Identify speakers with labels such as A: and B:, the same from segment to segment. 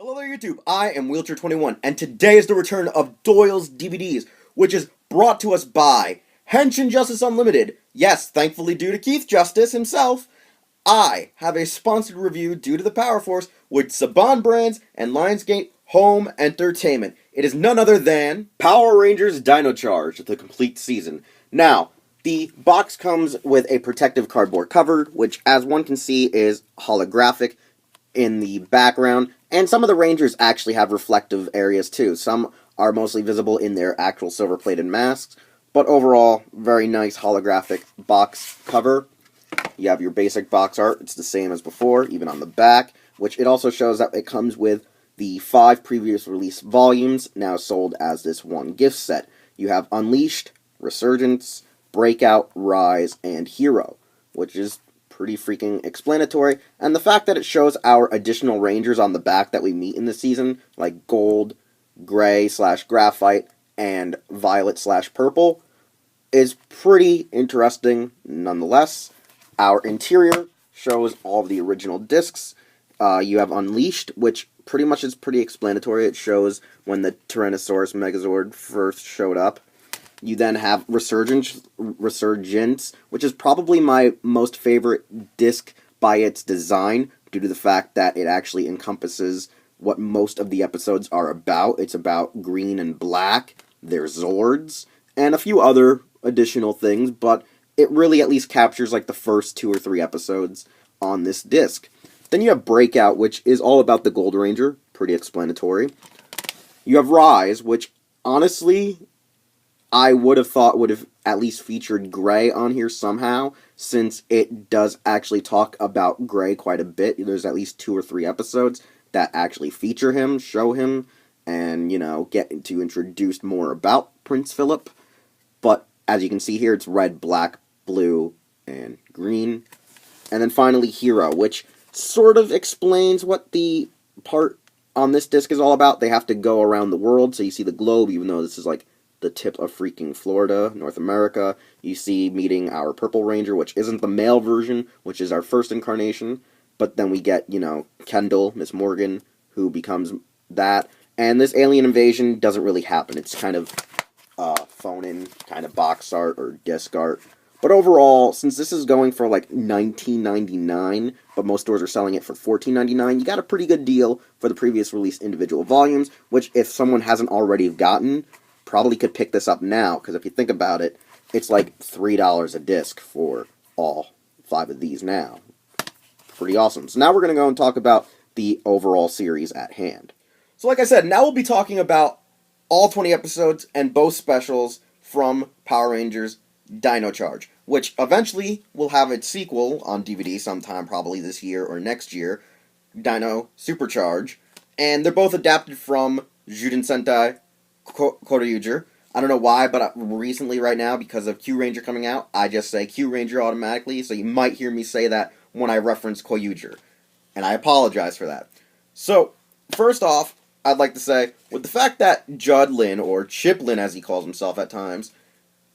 A: Hello there, YouTube. I am Wheelchair21, and today is the return of Doyle's DVDs, which is brought to us by Henshin Justice Unlimited. Yes, thankfully due to Keith Justice himself, I have a sponsored review due to the Power Force with Saban Brands and Lionsgate Home Entertainment. It is none other than Power Rangers Dino Charge, the complete season. Now, the box comes with a protective cardboard cover, which, as one can see, is holographic in the background, and some of the Rangers actually have reflective areas too. Some are mostly visible in their actual silver-plated masks, but overall, very nice holographic box cover. You have your basic box art, it's the same as before, even on the back, which it also shows that it comes with the 5 previous release volumes, now sold as this one gift set. You have Unleashed, Resurgence, Breakout, Rise, and Hero, which is pretty freaking explanatory, and the fact that it shows our additional Rangers on the back that we meet in the season, like Gold, Gray/Graphite, and Violet/Purple, is pretty interesting nonetheless. Our interior shows all of the original discs. You have Unleashed, which pretty much is pretty explanatory. It shows when the Tyrannosaurus Megazord first showed up. You then have Resurgence, which is probably my most favorite disc by its design, due to the fact that it actually encompasses what most of the episodes are about. It's about Green and Black, their Zords, and a few other additional things, but it really at least captures like the first 2 or 3 episodes on this disc. Then you have Breakout, which is all about the Gold Ranger, pretty explanatory. You have Rise, which honestly I would have thought would have at least featured Gray on here somehow, since it does actually talk about Gray quite a bit. There's at least 2 or 3 episodes that actually feature him, show him, and, get to introduce more about Prince Philip. But as you can see here, it's red, black, blue, and green. And then finally Hero, which sort of explains what the part on this disc is all about. They have to go around the world, so you see the globe, even though this is like the tip of freaking Florida, North America. You see meeting our Purple Ranger, which isn't the male version, which is our first incarnation. But then we get, Kendall, Miss Morgan, who becomes that. And this alien invasion doesn't really happen. It's kind of phone-in, kind of box art or disc art. But overall, since this is going for like $19.99, but most stores are selling it for $14.99, you got a pretty good deal for the previous released individual volumes, which if someone hasn't already gotten, probably could pick this up now, because if you think about it, it's like $3 a disc for all 5 of these now. Pretty awesome. So now we're going to go and talk about the overall series at hand. So like I said, now we'll be talking about all 20 episodes and both specials from Power Rangers Dino Charge, which eventually will have its sequel on DVD sometime probably this year or next year, Dino Supercharge, and they're both adapted from Juden Sentai Koryuger. I don't know why, but recently right now, because of Q Ranger coming out, I just say Q Ranger automatically, so you might hear me say that when I reference Koryuger, and I apologize for that. So, first off, I'd like to say, with the fact that Judd Lin, or Chip Lin as he calls himself at times,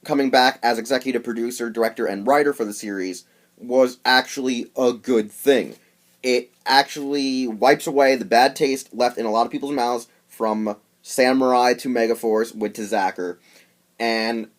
A: coming back as executive producer, director, and writer for the series, was actually a good thing. It actually wipes away the bad taste left in a lot of people's mouths from Samurai to Megaforce with Tzacker, and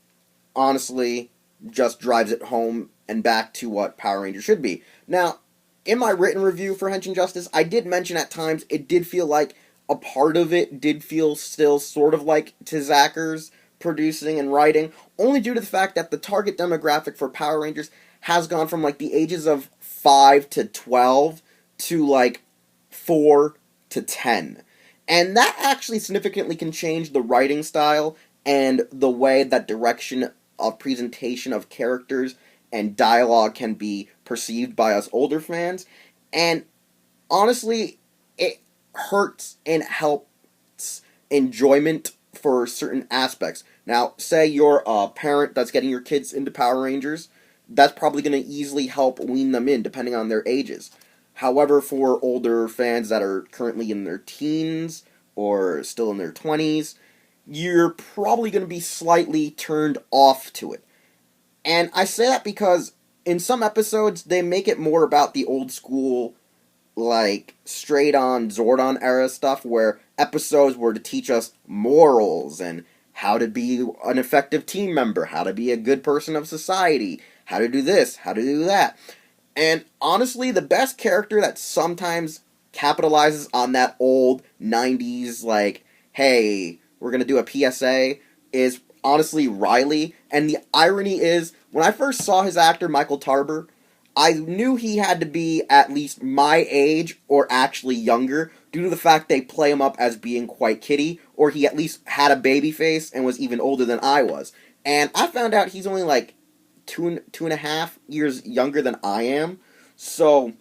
A: honestly, just drives it home and back to what Power Rangers should be. Now, in my written review for Henshin Justice, I did mention at times it did feel like a part of it did feel still sort of like Tzacker's producing and writing, only due to the fact that the target demographic for Power Rangers has gone from like the ages of 5 to 12 to like 4 to 10. And that actually significantly can change the writing style and the way that direction of presentation of characters and dialogue can be perceived by us older fans. And honestly, it hurts and helps enjoyment for certain aspects. Now, say you're a parent that's getting your kids into Power Rangers, that's probably going to easily help wean them in, depending on their ages. However, for older fans that are currently in their teens or still in their 20s, you're probably going to be slightly turned off to it. And I say that because in some episodes, they make it more about the old school like straight on Zordon era stuff where episodes were to teach us morals and how to be an effective team member, how to be a good person of society, how to do this, how to do that. And honestly, the best character that sometimes capitalizes on that old 90s, like, hey, we're going to do a PSA, is honestly Riley. And the irony is, when I first saw his actor, Michael Tarver, I knew he had to be at least my age or actually younger due to the fact they play him up as being quite kiddie, or he at least had a baby face and was even older than I was. And I found out he's only like two and a half years younger than I am. So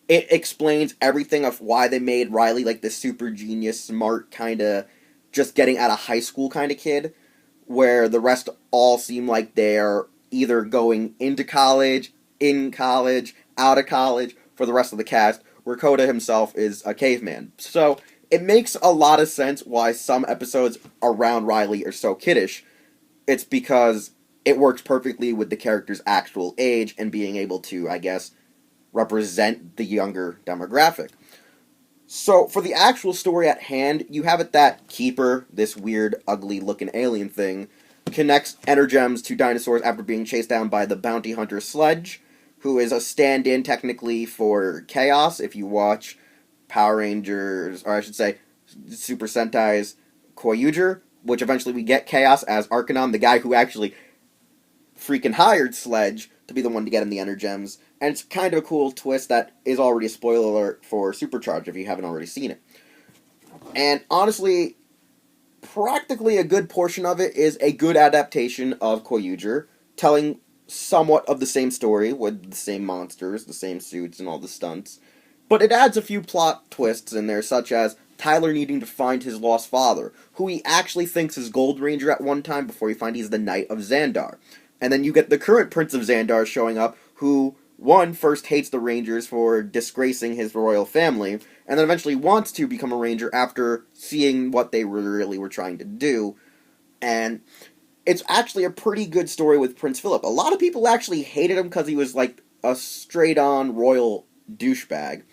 A: it explains everything of why they made Riley like this super genius, smart kind of just getting out of high school kind of kid, where the rest all seem like they're either going into college, in college, out of college for the rest of the cast, where Coda himself is a caveman. So it makes a lot of sense why some episodes around Riley are so kiddish. It's because it works perfectly with the character's actual age and being able to, I guess, represent the younger demographic. So, for the actual story at hand, you have it that Keeper, this weird, ugly-looking alien thing, connects Energems to dinosaurs after being chased down by the bounty hunter Sledge, who is a stand-in, technically, for Chaos, if you watch Power Rangers, or I should say, Super Sentai's Koyuger, which eventually we get Chaos as Arcanon, the guy who actually freaking hired Sledge to be the one to get him the Energems. And it's kind of a cool twist that is already a spoiler alert for Supercharged if you haven't already seen it. And honestly, practically a good portion of it is a good adaptation of Koyuger, telling somewhat of the same story with the same monsters, the same suits, and all the stunts. But it adds a few plot twists in there, such as Tyler needing to find his lost father, who he actually thinks is Gold Ranger at one time before you find he's the Knight of Xandar. And then you get the current Prince of Xandar showing up, who, one, first hates the Rangers for disgracing his royal family, and then eventually wants to become a Ranger after seeing what they really were trying to do. And it's actually a pretty good story with Prince Philip. A lot of people actually hated him because he was like a straight-on royal douchebag.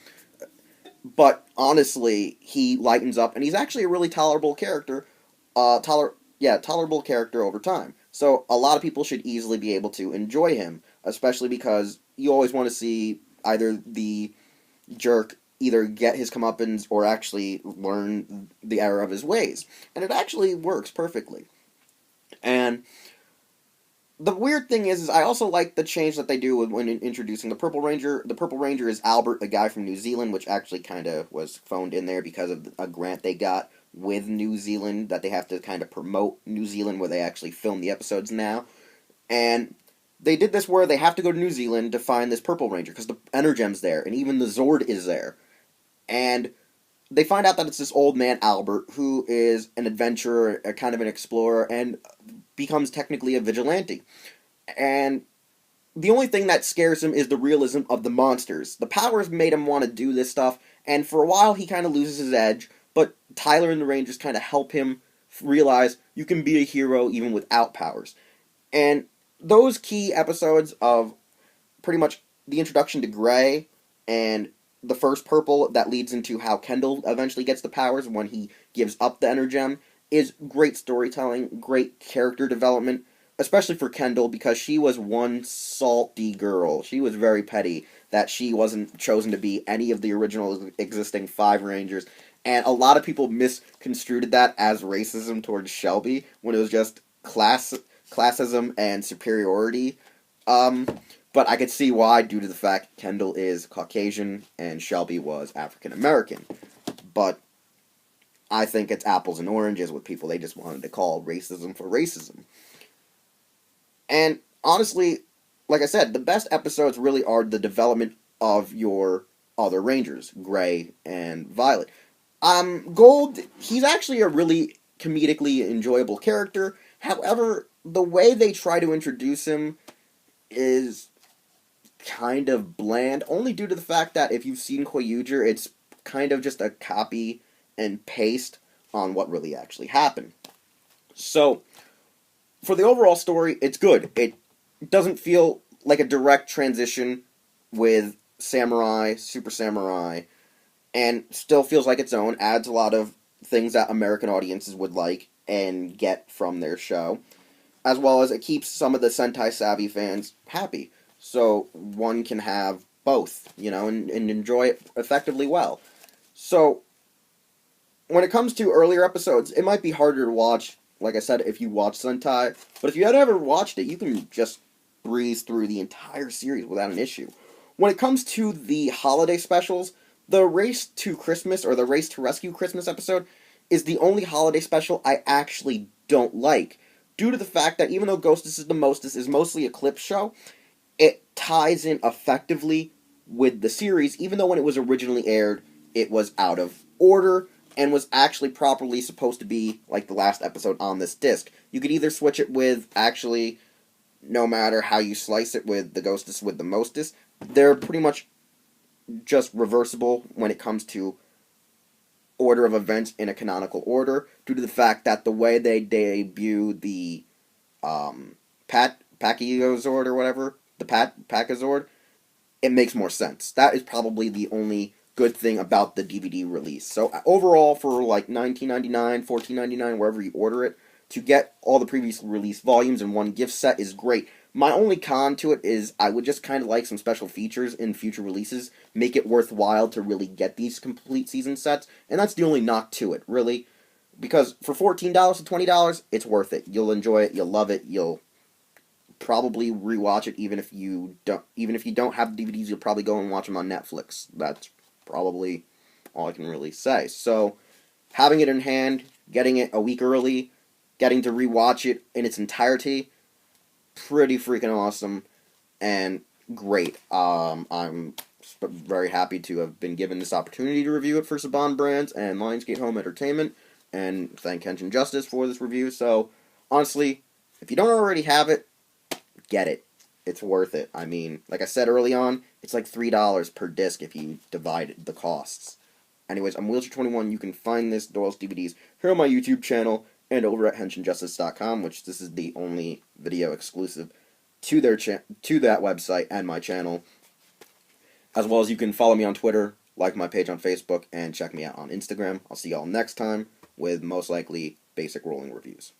A: But honestly, he lightens up, and he's actually a really tolerable character. Tolerable character over time. So a lot of people should easily be able to enjoy him, especially because you always want to see either the jerk either get his comeuppance or actually learn the error of his ways. And it actually works perfectly. And the weird thing is I also like the change that they do when introducing the Purple Ranger. The Purple Ranger is Albert, a guy from New Zealand, which actually kind of was phoned in there because of a grant they got with New Zealand that they have to kind of promote New Zealand, where they actually film the episodes now. And they did this where they have to go to New Zealand to find this Purple Ranger because the Energem's there, and even the Zord is there. And they find out that it's this old man, Albert, who is an adventurer, a kind of an explorer, and becomes technically a vigilante. And the only thing that scares him is the realism of the monsters. The powers made him want to do this stuff, and for a while he kind of loses his edge, but Tyler and the Rangers kind of help him realize you can be a hero even without powers. And those key episodes of pretty much the introduction to Gray and the first Purple that leads into how Kendall eventually gets the powers when he gives up the Energem is great storytelling, great character development, especially for Kendall because she was one salty girl. She was very petty that she wasn't chosen to be any of the original existing 5 Rangers. And a lot of people misconstrued that as racism towards Shelby when it was just classism and superiority. But I could see why, due to the fact Kendall is Caucasian and Shelby was African American. But I think it's apples and oranges with people they just wanted to call racism for racism. And honestly, like I said, the best episodes really are the development of your other Rangers, Gray and Violet. Gold, he's actually a really comedically enjoyable character. However, the way they try to introduce him is kind of bland, only due to the fact that if you've seen Koyuger, it's kind of just a copy and paste on what really actually happened. So, for the overall story, it's good. It doesn't feel like a direct transition with samurai, super samurai, and still feels like its own, adds a lot of things that American audiences would like and get from their show, as well as it keeps some of the Sentai savvy fans happy. So one can have both, and enjoy it effectively well. So when it comes to earlier episodes, it might be harder to watch, like I said, if you watch Sentai, but if you had ever watched it, you can just breeze through the entire series without an issue. When it comes to the holiday specials, the Race to Christmas, or the Race to Rescue Christmas episode, is the only holiday special I actually don't like, due to the fact that even though Ghostess is the Mostess is mostly a clip show, it ties in effectively with the series, even though when it was originally aired, it was out of order, and was actually properly supposed to be like the last episode on this disc. You could either switch it with, actually, no matter how you slice it with the Ghostess with the Mostess, they're pretty much just reversible when it comes to order of events in a canonical order, due to the fact that the way they debut the Pachysord or whatever, the Pachysord, it makes more sense. That is probably the only good thing about the DVD release. So overall, for like $19.99, $14.99, wherever you order it, to get all the previously released volumes in one gift set is great. My only con to it is I would just kind of like some special features in future releases, make it worthwhile to really get these complete season sets, and that's the only knock to it, really. Because for $14 to $20, it's worth it. You'll enjoy it, you'll love it, you'll probably rewatch it even if you don't have the DVDs, you'll probably go and watch them on Netflix. That's probably all I can really say. So, having it in hand, getting it a week early, getting to rewatch it in its entirety, pretty freaking awesome and great. I'm very happy to have been given this opportunity to review it for Saban Brands and Lionsgate Home Entertainment, and thank Kenshin Justice for this review. So, honestly, if you don't already have it, get it. It's worth it. I mean, like I said early on, it's like $3 per disc if you divide the costs. Anyways, I'm Wheelchair21. You can find this Doyle's DVDs here on my YouTube channel and over at henshinjustice.com, which this is the only video exclusive to to that website and my channel. As well as you can follow me on Twitter, like my page on Facebook, and check me out on Instagram. I'll see y'all next time with most likely basic rolling reviews.